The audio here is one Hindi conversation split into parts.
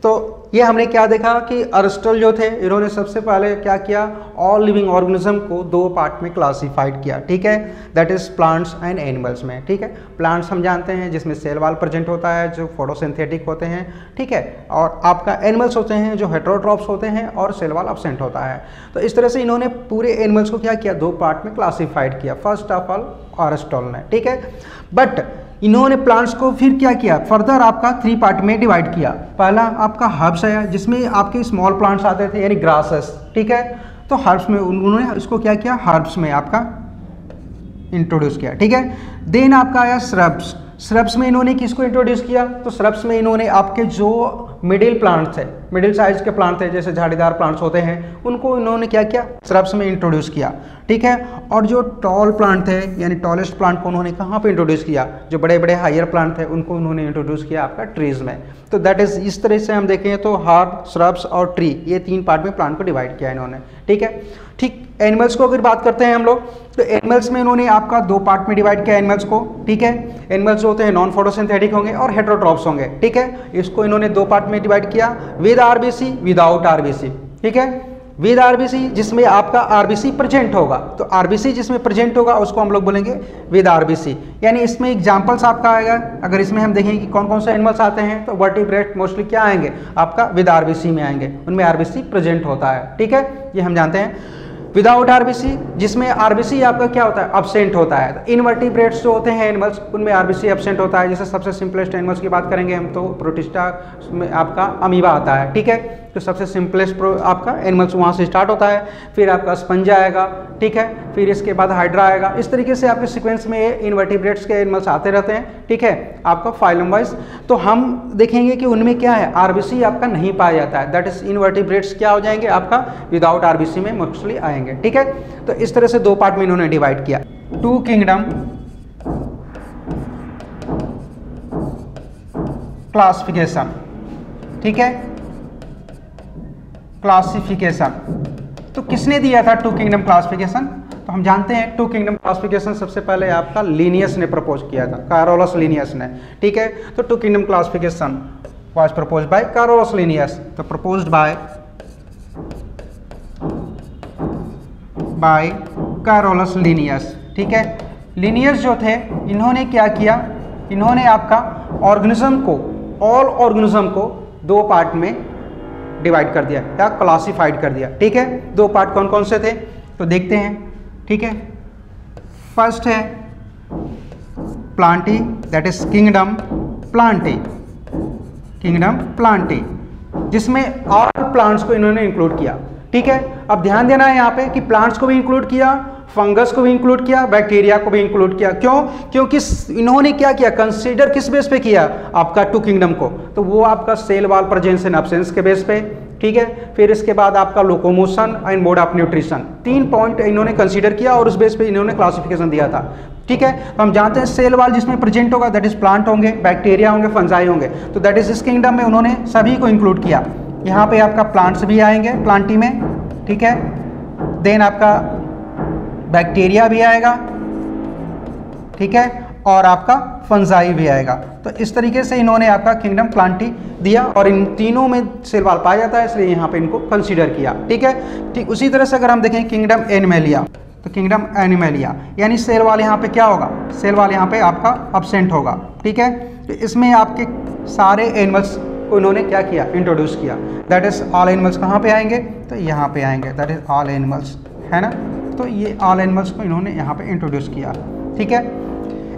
तो ये हमने क्या देखा कि अरिस्टल जो थे इन्होंने सबसे पहले क्या किया, ऑल लिविंग ऑर्गेनिज्म को दो पार्ट में क्लासिफाइड किया, ठीक है, that is plants and animals में, ठीक है। प्लांट्स हम जानते हैं जिसमें सेल वॉल प्रेजेंट होता है जो फोटोसिंथेटिक होते हैं, ठीक है, और आपका एनिमल्स होते हैं जो हेटेरोट्रॉप्स होते हैं और सेल वॉल एब्सेंट होता है। तो इस तरह से इन्होंने पूरे एनिमल्स को क्या किया, दो पार्ट में क्लासिफाइड किया फर्स्ट ऑफ ऑल अरिस्टल ने, ठीक है। बट इन्होंने प्लांट्स को फिर क्या किया, फर्दर आपका 3 पार्ट में डिवाइड किया। पहला आपका हर्ब्स है जिसमें आपके स्मॉल प्लांट्स आते थे यानी ग्रासेस, ठीक है। तो हर्ब्स में उन्होंने इसको क्या किया, हर्ब्स में आपका इंट्रोड्यूस किया, ठीक है। देन आपका आया श्रब्स, श्रब्स में इन्होंने किसको इंट्रोड्यूस किया, तो श्रब्स में इन्होंने आपके जो मिडिल प्लांट्स थे, मिडिल साइज के प्लांट थे जैसे झाड़ीदार प्लांट्स होते हैं उनको इन्होंने क्या किया, श्रब्स में इंट्रोड्यूस किया, ठीक है। और जो टॉल प्लांट थे यानी टॉलेस्ट प्लांट को उन्होंने कहाँ पे इंट्रोड्यूस किया, जो बड़े बड़े हायर प्लांट थे उनको उन्होंने इंट्रोड्यूस किया आपका ट्रीज में। तो दैट इज इस तरह से हम देखें तो हर्ब, श्रब्स और ट्री ये 3 पार्ट में प्लांट को डिवाइड किया इन्होंने, ठीक है। ठीक, एनिमल्स को अगर बात करते हैं हम लोग तो एनिमल्स में इन्होंने आपका 2 पार्ट में डिवाइड किया एनिमल्स को, ठीक है। एनिमल्स जो होते हैं नॉन फोटोसिंथेटिक होंगे और हेटेरोट्रॉप्स होंगे, ठीक है। इसको इन्होंने 2 पार्ट में डिवाइड किया, विद आरबीसी विदाउट आरबीसी, ठीक है। विद आरबीसी जिसमें आपका आरबीसी प्रेजेंट होगा, तो आरबीसी जिसमें प्रेजेंट होगा उसको हम लोग बोलेंगे विद आरबीसी। यानी इसमें एग्जांपल्स आपका आएगा, अगर इसमें हम देखें कि कौन कौन से एनिमल्स आते हैं तो वर्टिब्रेट मोस्टली क्या आएंगे आपका विद आरबीसी में आएंगे, उनमें आरबीसी प्रेजेंट होता है, ठीक है, ये हम जानते हैं। विदाउट आरबीसी जिसमें आरबीसी आपका क्या होता है, एब्सेंट होता है। तो इनवर्टिब्रेट्स जो होते हैं एनिमल्स उनमें आरबीसी एब्सेंट होता है। जैसे सबसे सिंपलेस्ट एनिमल्स की बात करेंगे हम तो प्रोटिस्टा में आपका अमीबा आता है, ठीक है। तो सबसे सिंपलेस्ट आपका एनिमल्स वहाँ से स्टार्ट होता है, फिर आपका स्पंज आएगा, ठीक है, फिर इसके बाद हाइड्रा आएगा। इस तरीके से आपके सीक्वेंस में इनवर्टिब्रेट्स के एनिमल्स आते रहते हैं, ठीक है, आपका फाइलम वाइज। तो हम देखेंगे कि उनमें क्या है, आरबीसी आपका नहीं पाया जाता है, दैट इज इनवर्टिब्रेट्स क्या हो जाएंगे आपका विदाउट आरबीसी में मोस्टली आएंगे, ठीक है। तो इस तरह से 2 पार्ट में इन्होंने डिवाइड किया। 2 किंगडम क्लासिफिकेशन, ठीक है, क्लासिफिकेशन। तो किसने दिया था 2 किंगडम क्लासिफिकेशन, तो हम जानते हैं 2 किंगडम क्लासिफिकेशन सबसे पहले आपका लिनियस ने प्रपोज किया था, कैरोलस लिनियस ने, ठीक है। तो 2 kingdom classification was proposed by Carolus Linnaeus, तो प्रपोज्ड बाय कैरोलस लिनियस, ठीक है। लिनियस जो थे इन्होंने क्या किया, इन्होंने आपका ऑर्गेनिज्म को, ऑल ऑर्गेनिज्म को 2 पार्ट में डिवाइड कर दिया या क्लासिफाइड कर दिया, ठीक है। 2 पार्ट कौन कौन से थे तो देखते हैं, ठीक है। फर्स्ट है Plantae, that is kingdom Plantae, kingdom Plantae, जिसमें ऑल प्लांट्स को इन्होंने इंक्लूड किया, ठीक है। अब ध्यान देना है यहाँ पे कि प्लांट्स को भी इंक्लूड किया, फंगस को भी इंक्लूड किया, बैक्टीरिया को भी इंक्लूड किया। क्यों? क्योंकि इन्होंने क्या किया, कंसीडर किस बेस पे किया आपका 2 किंगडम को, तो वो आपका cell wall presence and absence के बेस पे, ठीक है। फिर इसके बाद आपका locomotion and mode of nutrition, 3 point इन्होंने कंसीडर किया और उस बेस पे इन्होंने क्लासिफिकेशन दिया था, ठीक है। तो हम जानते हैं सेल वॉल जिसमें प्रेजेंट होगा दैट इज प्लांट होंगे, बैक्टीरिया होंगे, फंजाई होंगे, तो दैट इज इस किंगडम में उन्होंने सभी को इंक्लूड किया। यहाँ पे आपका प्लांट्स भी आएंगे प्लांटी में, ठीक है। देन आपका बैक्टीरिया भी आएगा, ठीक है, और आपका फंजाई भी आएगा। तो इस तरीके से इन्होंने आपका किंगडम प्लांटी दिया और इन तीनों में सेल वॉल पाया जाता है, इसलिए यहाँ पे इनको कंसीडर किया, ठीक है। ठीक उसी तरह से अगर हम देखें किंगडम एनिमलिया, तो किंगडम एनिमलिया यानी सेल वॉल यहाँ पे क्या होगा, सेल वॉल यहाँ पे आपका एब्सेंट होगा, ठीक है। तो इसमें आपके सारे एनिमल्स को इन्होंने क्या किया, इंट्रोड्यूस किया, दैट इज ऑल एनिमल्स कहाँ पे आएंगे, तो यहाँ पे आएंगे, दैट इज ऑल एनिमल्स, है ना। तो ये ऑल एनिमल्स को इन्होंने यहाँ पे इंट्रोड्यूस किया, ठीक है।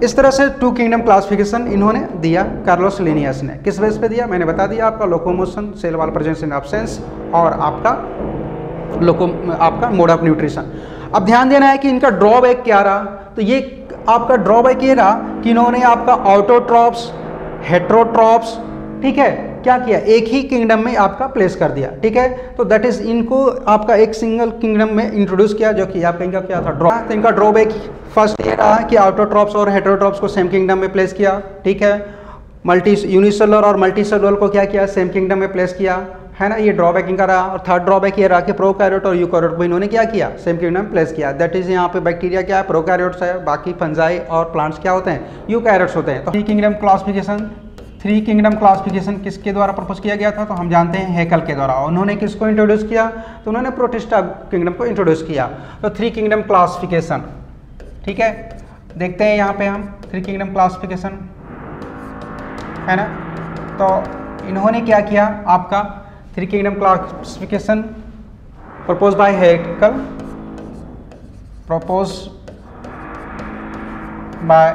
इस तरह से 2 किंगडम क्लासिफिकेशन इन्होंने दिया कैरोलस लिनियस ने। किस बेस पे दिया, मैंने बता दिया आपका locomotion, cell wall presence and absence और आपका मोड ऑफ न्यूट्रिशन। अब ध्यान देना है कि इनका ड्रॉबैक क्या रहा, तो ये आपका ड्रॉबैक ये रहा कि इन्होंने आपका ऑटोट्रॉप्स, हेटेरोट्रॉप्स, ठीक है, क्या किया, एक ही किंगडम में आपका प्लेस कर दिया, ठीक है। तो दैट इज इनको आपका एक सिंगल किंगडम में इंट्रोड्यूस किया, जो कि आपका इनका क्या था, तो इनका ड्रॉबैक फर्स्ट ये रहा कि ऑटोट्रॉप्स और हेटेरोट्रॉप्स को सेम किंगडम में प्लेस किया, ठीक है। मल्टी यूनिसेलुलर और मल्टीसेलुलर को क्या किया, सेम किंगडम में प्लेस किया, है ना, ये ड्रॉबैक इनका रहा। और थर्ड ड्रॉबैक ये रहा कि प्रोकैरियोट और यूकैरियोट को इन्होंने क्या किया, सेम किंगडम में प्लेस किया, दैट इज यहाँ पे बैक्टीरिया क्या है, प्रोकैरियोट्स है, बाकी फंजाई और प्लांट्स क्या होते हैं, यूकैरियोट्स होते हैं। तो kingdom classification three kingdom classification किसके द्वारा प्रपोज किया गया था, तो हम जानते हैं हैकल के द्वारा। उन्होंने किसको इंट्रोड्यूस किया, तो उन्होंने प्रोटिस्टा किंगडम को इंट्रोड्यूस किया। तो थ्री किंगडम क्लासिफिकेशन, ठीक है, देखते हैं यहाँ पे हम थ्री किंगडम क्लासिफिकेशन है ना। तो इन्होंने क्या किया, आपका three kingdom classification propose by Haeckel, propose by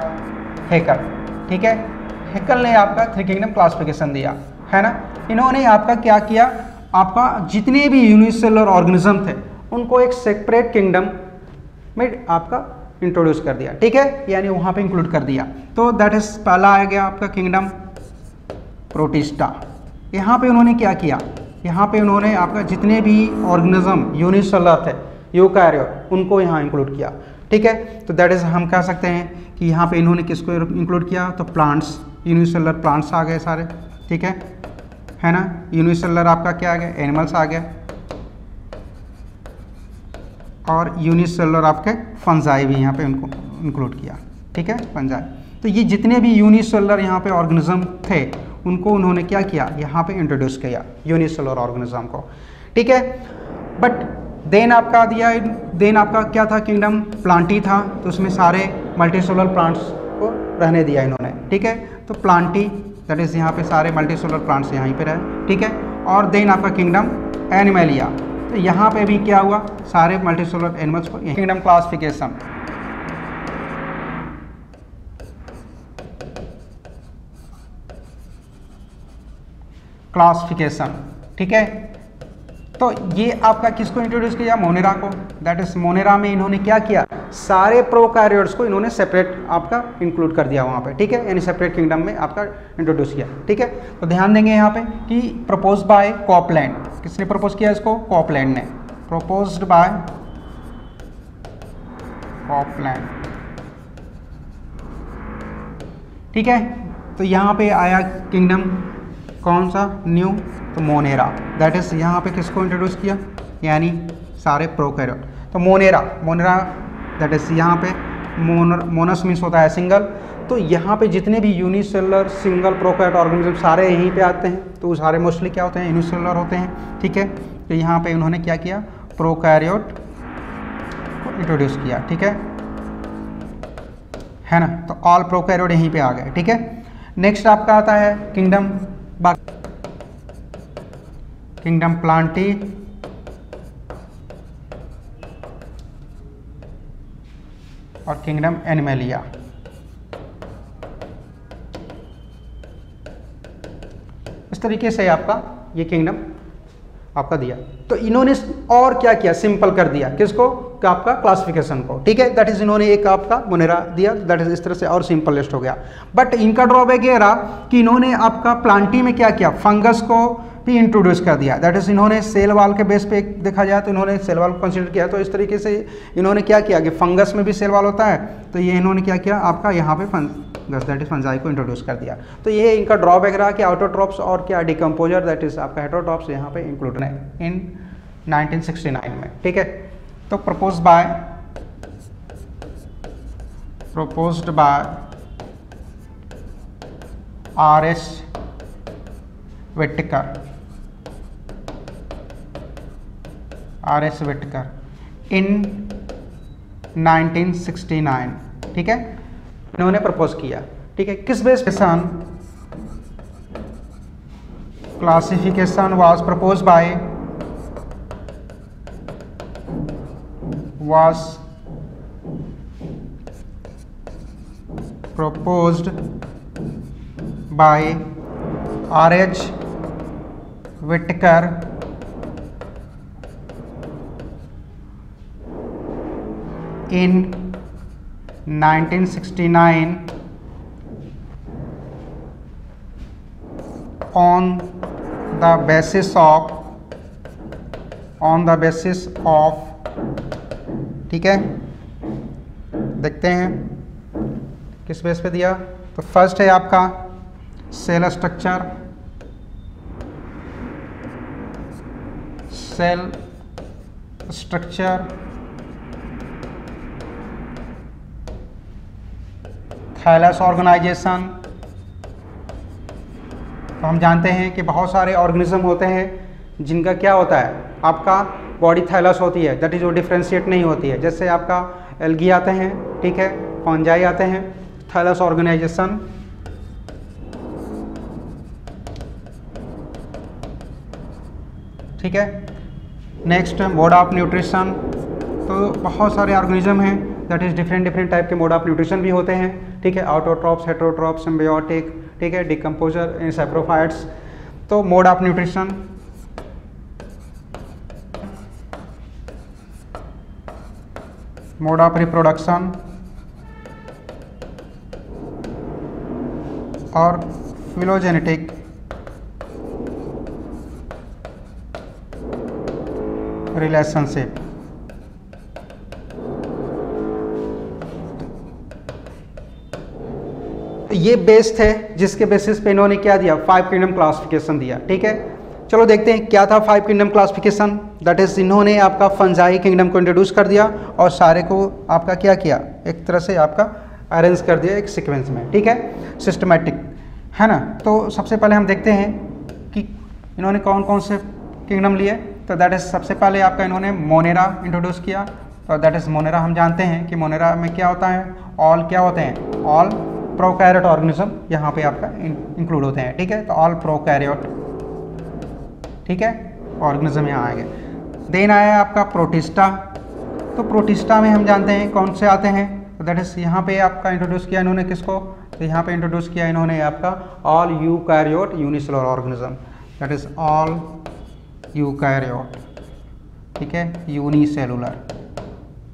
Haeckel, ठीक है। हैकल ने आपका थ्री किंगडम क्लासिफिकेशन दिया है ना। इन्होंने आपका क्या किया, आपका जितने भी यूनिसेलुलर ऑर्गेनिज्म थे उनको एक सेपरेट किंगडम में आपका इंट्रोड्यूस कर दिया, ठीक है, यानी वहाँ पे इंक्लूड कर दिया। तो दैट इज पहला आ गया आपका किंगडम प्रोटिस्टा। यहाँ पे उन्होंने क्या किया, यहाँ पे उन्होंने आपका जितने भी ऑर्गेनिज्म यूनिसेलुलर थे यूकैरियोट उनको यहाँ इंक्लूड किया, ठीक है। तो दैट इज हम कह सकते हैं कि यहाँ पे इन्होंने किसको इंक्लूड किया, तो प्लांट्स, यूनिसेलुलर प्लांट्स आ गए सारे, ठीक है ना। यूनिसेलुलर आपका क्या आ गया, एनिमल्स आ गया, और यूनिसेलुलर आपके फंजाई भी यहाँ पे उनको इंक्लूड किया, ठीक है, फंजाई। तो ये जितने भी यूनिसेलुलर यहाँ पे ऑर्गेनिज्म थे उनको उन्होंने क्या किया, यहाँ पे इंट्रोड्यूस किया यूनिसेलुलर ऑर्गेनिज्म को, ठीक है। बट देन आपका क्या था, किंगडम प्लांटी था, तो उसमें सारे मल्टीसेलुलर प्लांट्स को रहने दिया इन्होंने, ठीक है। तो प्लांटी दैट इज यहाँ पे सारे मल्टीसेलुलर प्लांट्स यहीं पे रहे, ठीक है। और देन आपका किंगडम एनिमलिया, तो यहाँ पे भी क्या हुआ, सारे मल्टीसेलुलर एनिमल्स को किंगडम क्लासिफिकेशन, ठीक है। तो ये आपका किसको इंट्रोड्यूस किया, मोनेरा को। दैट इज मोनेरा में इन्होंने क्या किया, सारे प्रोकैरियोट्स को इन्होंने सेपरेट आपका इंक्लूड कर दिया वहाँ पे, ठीक है, यानी सेपरेट किंगडम में आपका इंट्रोड्यूस किया, ठीक है। तो ध्यान देंगे यहाँ पे कि प्रपोज बाय कॉपलैंड, किसने प्रपोज किया इसको, कॉपलैंड ने, प्रपोज्ड बाय कॉपलैंड, ठीक है। तो यहाँ पे आया किंगडम कौन सा, न्यू, तो मोनेरा। दैट इज यहाँ पे किसको इंट्रोड्यूस किया, यानी सारे प्रोकैरियोट। तो मोनेरा दैट इज यहाँ पे मोनस मीन्स होता है सिंगल, तो यहाँ पे जितने भी यूनिसेलुलर सिंगल प्रोकैरियोट ऑर्गेनिज्म सारे यहीं पे आते हैं, तो सारे मोस्टली क्या होते हैं, यूनिसेलुलर होते हैं, ठीक है। तो यहाँ पे उन्होंने क्या किया, प्रोकैरियोट को इंट्रोड्यूस किया, ठीक है ना। तो ऑल प्रोकैरियोट यहीं पे आ गए, ठीक है। नेक्स्ट आपका आता है किंगडम प्लांटी, और किंगडम एनिमलिया। इस तरीके से आपका ये किंगडम आपका दिया। तो इन्होंने और क्या किया, सिंपल कर दिया किसको, आपका क्लासिफिकेशन को, ठीक है। दैट इज इन्होंने एक आपका मोनेरा दिया, दैट इज इस तरह से और सिंपल लिस्ट हो गया। बट इनका ड्रॉबैक ये रहा कि इन्होंने आपका प्लांटी में क्या किया, फंगस को भी इंट्रोड्यूस कर दिया। दैट इज इन्होंने सेल वाल के बेस पे देखा जाए तो इन्होंने सेल वाल को कंसिडर किया। तो इस तरीके से इन्होंने क्या किया कि फंगस में भी सेल वाल होता है, तो ये इन्होंने क्या किया, आपका यहाँ पे फंगस दैट इज फंजाई को इंट्रोड्यूस कर दिया। तो ये इनका ड्रॉबैक रहा कि ऑटोट्रॉप्स और क्या डिकम्पोजर दैट इज आपका हेटरोट्रॉप्स यहाँ पे इंक्लूड है इन 1969 में, ठीक है। तो प्रपोज्ड बाय R.S. Whittaker इन 1969, ठीक है, इन्होंने प्रपोज किया, ठीक है। किस बेस पे classification was proposed by R.H. Whittaker in 1969 on the basis of ठीक है, देखते हैं किस बेस पे दिया। तो फर्स्ट है आपका सेल स्ट्रक्चर, थैलस ऑर्गेनाइजेशन, तो हम जानते हैं कि बहुत सारे ऑर्गेनिज्म होते हैं जिनका क्या होता है, आपका बॉडी थैलस होती है, दैट इज वो डिफ्रेंशिएट नहीं होती है। जैसे आपका एल्गी आते हैं, ठीक है, फंजाई आते हैं, थैलस ऑर्गेनाइजेशन, ठीक है। नेक्स्ट मोड ऑफ न्यूट्रिशन, तो बहुत सारे ऑर्गेनिज्म हैं, दैट इज डिफरेंट टाइप के मोड ऑफ न्यूट्रिशन भी होते हैं, ठीक है। ऑटोट्रॉप्स, हेटेरोट्रॉप्स, सिम्बायोटिक, ठीक है, डिकम्पोजर, सैप्रोफाइट्स। तो mode of nutrition, mode of reproduction और फिलोजेनेटिक रिलेशनशिप। ये बेस थे जिसके बेसिस पे इन्होंने क्या दिया, 5 किंगडम क्लासिफिकेशन दिया, ठीक है। चलो देखते हैं क्या था 5 किंगडम क्लासिफिकेशन। दैट इज इन्होंने आपका फंजाई किंगडम को इंट्रोड्यूस कर दिया और सारे को आपका क्या किया, एक तरह से आपका अरेंज कर दिया एक सीक्वेंस में, ठीक है, सिस्टमेटिक, है ना। तो सबसे पहले हम देखते हैं कि इन्होंने कौन कौन से किंगडम लिए। तो दैट इज सबसे पहले आपका इन्होंने मोनेरा इंट्रोड्यूस किया। तो दैट इज मोनेरा, हम जानते हैं कि मोनेरा में क्या होता है, ऑल क्या होते हैं, ऑल प्रोकैरियोट ऑर्गेनिज्म यहाँ पे आपका इंक्लूड होते हैं, ठीक है। तो ऑल प्रोकैरियोट, ठीक है, ऑर्गेनिज्म यहाँ आएंगे। देन आया आपका प्रोटिस्टा। तो प्रोटिस्टा में हम जानते हैं कौन से आते हैं, तो दैट इज यहाँ पे आपका इंट्रोड्यूस किया इन्होंने किसको, तो यहाँ पे इंट्रोड्यूस किया इन्होंने आपका all eukaryote unicellular organism, that is all eukaryote, ठीक है, यूनिसेलुलर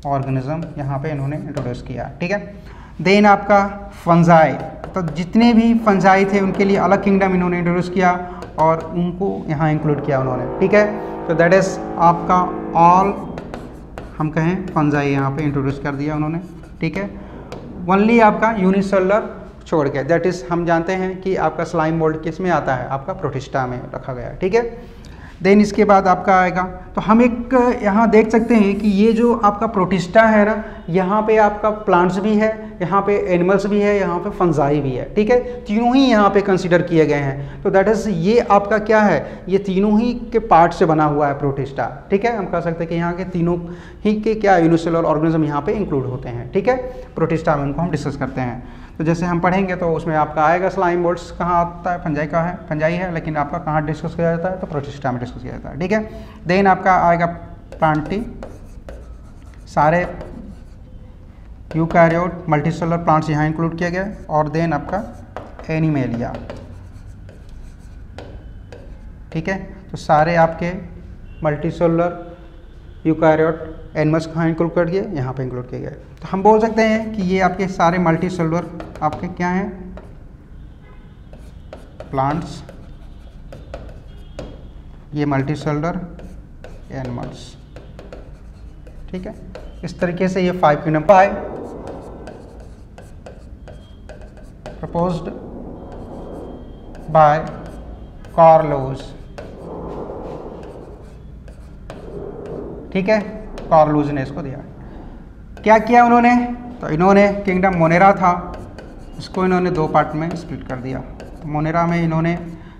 ऑर्गेनिज्म यहाँ पे इन्होंने इंट्रोड्यूस किया, ठीक है। देन आपका फंजाई, तो जितने भी फंजाई थे उनके लिए अलग किंगडम इन्होंने इंट्रोड्यूस किया और उनको यहाँ इंक्लूड किया उन्होंने, ठीक है। तो दैट इज आपका ऑल, हम कहें फंजाई यहाँ पे इंट्रोड्यूस कर दिया उन्होंने, ठीक है। ओनली आपका यूनिसेलुलर छोड़ के, दैट इज हम जानते हैं कि आपका स्लाइम मोल्ड किस में आता है, आपका प्रोटिस्टा में रखा गया है, ठीक है। देन इसके बाद आपका आएगा, तो हम एक यहाँ देख सकते हैं कि ये जो आपका प्रोटिस्टा है ना, यहाँ पे आपका प्लांट्स भी है, यहाँ पे एनिमल्स भी है, यहाँ पे फंजाई भी है, ठीक है। तीनों ही यहाँ पे कंसीडर किए गए हैं। तो दैट इज ये आपका क्या है, ये तीनों ही के पार्ट से बना हुआ है प्रोटिस्टा, ठीक है। हम कह सकते हैं कि यहाँ के तीनों ही के क्या यूनिसेलुलर ऑर्गेनिज्म यहाँ पे इंक्लूड होते हैं, ठीक है। प्रोटिस्टा में उनको हम डिस्कस करते हैं। तो जैसे हम पढ़ेंगे तो उसमें आपका आएगा स्लाइम मोल्ड्स कहाँ आता है, फंजाई का है, फंजाई है, लेकिन आपका कहाँ डिस्कस किया जाता है, तो प्रोटिस्टा में डिस्कस किया जाता है, ठीक है। देन आपका आएगा प्लांटी, सारे यूकैरियोट मल्टीसेलुलर प्लांट्स यहाँ इंक्लूड किए गए। और देन आपका एनिमेलिया, ठीक है। तो सारे आपके मल्टीसेलुलर यूकैरियोट एनिमल्स कहाँ इंक्लूड कर दिए, यहाँ पे इंक्लूड किए गए। तो हम बोल सकते हैं कि ये आपके सारे मल्टीसेलुलर आपके क्या हैं, प्लांट्स, ये मल्टीसेलुलर एनिमल्स, ठीक है। इस तरीके से ये 5 किंगडम पाए प्रपोज्ड बाय कार्लोज, ठीक है, कार्लोज ने इसको दिया। क्या किया उन्होंने, तो इन्होंने किंगडम मोनेरा था, इसको इन्होंने 2 पार्ट में स्प्लिट कर दिया। मोनेरा में इन्होंने,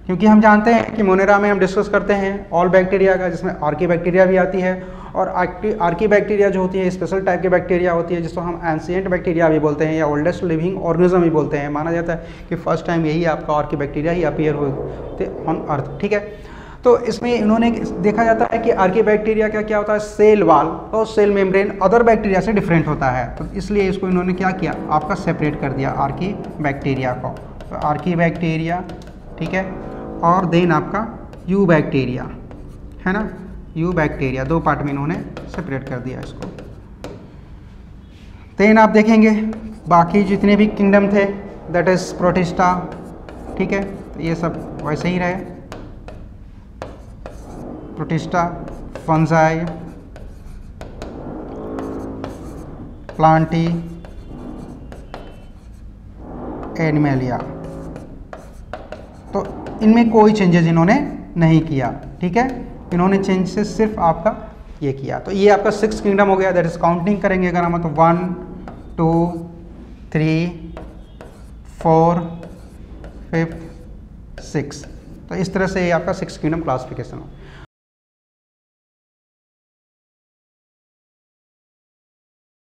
क्योंकि हम जानते हैं कि मोनेरा में हम डिस्कस करते हैं ऑल बैक्टीरिया का, जिसमें आर्की बैक्टीरिया भी आती है, और आर्की बैक्टीरिया जो होती है स्पेशल टाइप की बैक्टीरिया होती है, जिसको हम एंशिएंट बैक्टीरिया भी बोलते हैं या ओल्डेस्ट लिविंग ऑर्गेनिज्म भी बोलते हैं। माना जाता है कि फर्स्ट टाइम यही आपका आर्की बैक्टीरिया ही अपीयर हुए ऑन अर्थ, ठीक है। तो इसमें इन्होंने देखा जाता है कि आर्की बैक्टीरिया का क्या होता है, सेल वाल और सेल मेम्ब्रेन अदर बैक्टीरिया से डिफरेंट होता है। तो इसलिए इसको इन्होंने क्या किया, आपका सेपरेट कर दिया आर्की बैक्टीरिया को। तो आर्की बैक्टीरिया, ठीक है, और देन आपका यू बैक्टीरिया, है ना, यू बैक्टीरिया 2 पार्ट में इन्होंने सेपरेट कर दिया इसको। देन आप देखेंगे बाकी जितने भी किंगडम थे, दैट इज प्रोटिस्टा, ठीक है, तो ये सब वैसे ही रहे, प्रोटिस्टा, फंजाई, प्लांटी, एनिमेलिया। तो इनमें कोई चेंजेस इन्होंने नहीं किया, ठीक है। इन्होंने चेंजेस सिर्फ आपका ये किया। तो ये आपका 6 किंगडम हो गया, दैट इज काउंटिंग करेंगे अगर हम, तो 1 2 3 4 5 6, तो इस तरह से ये आपका 6 किंगडम क्लासिफिकेशन हो।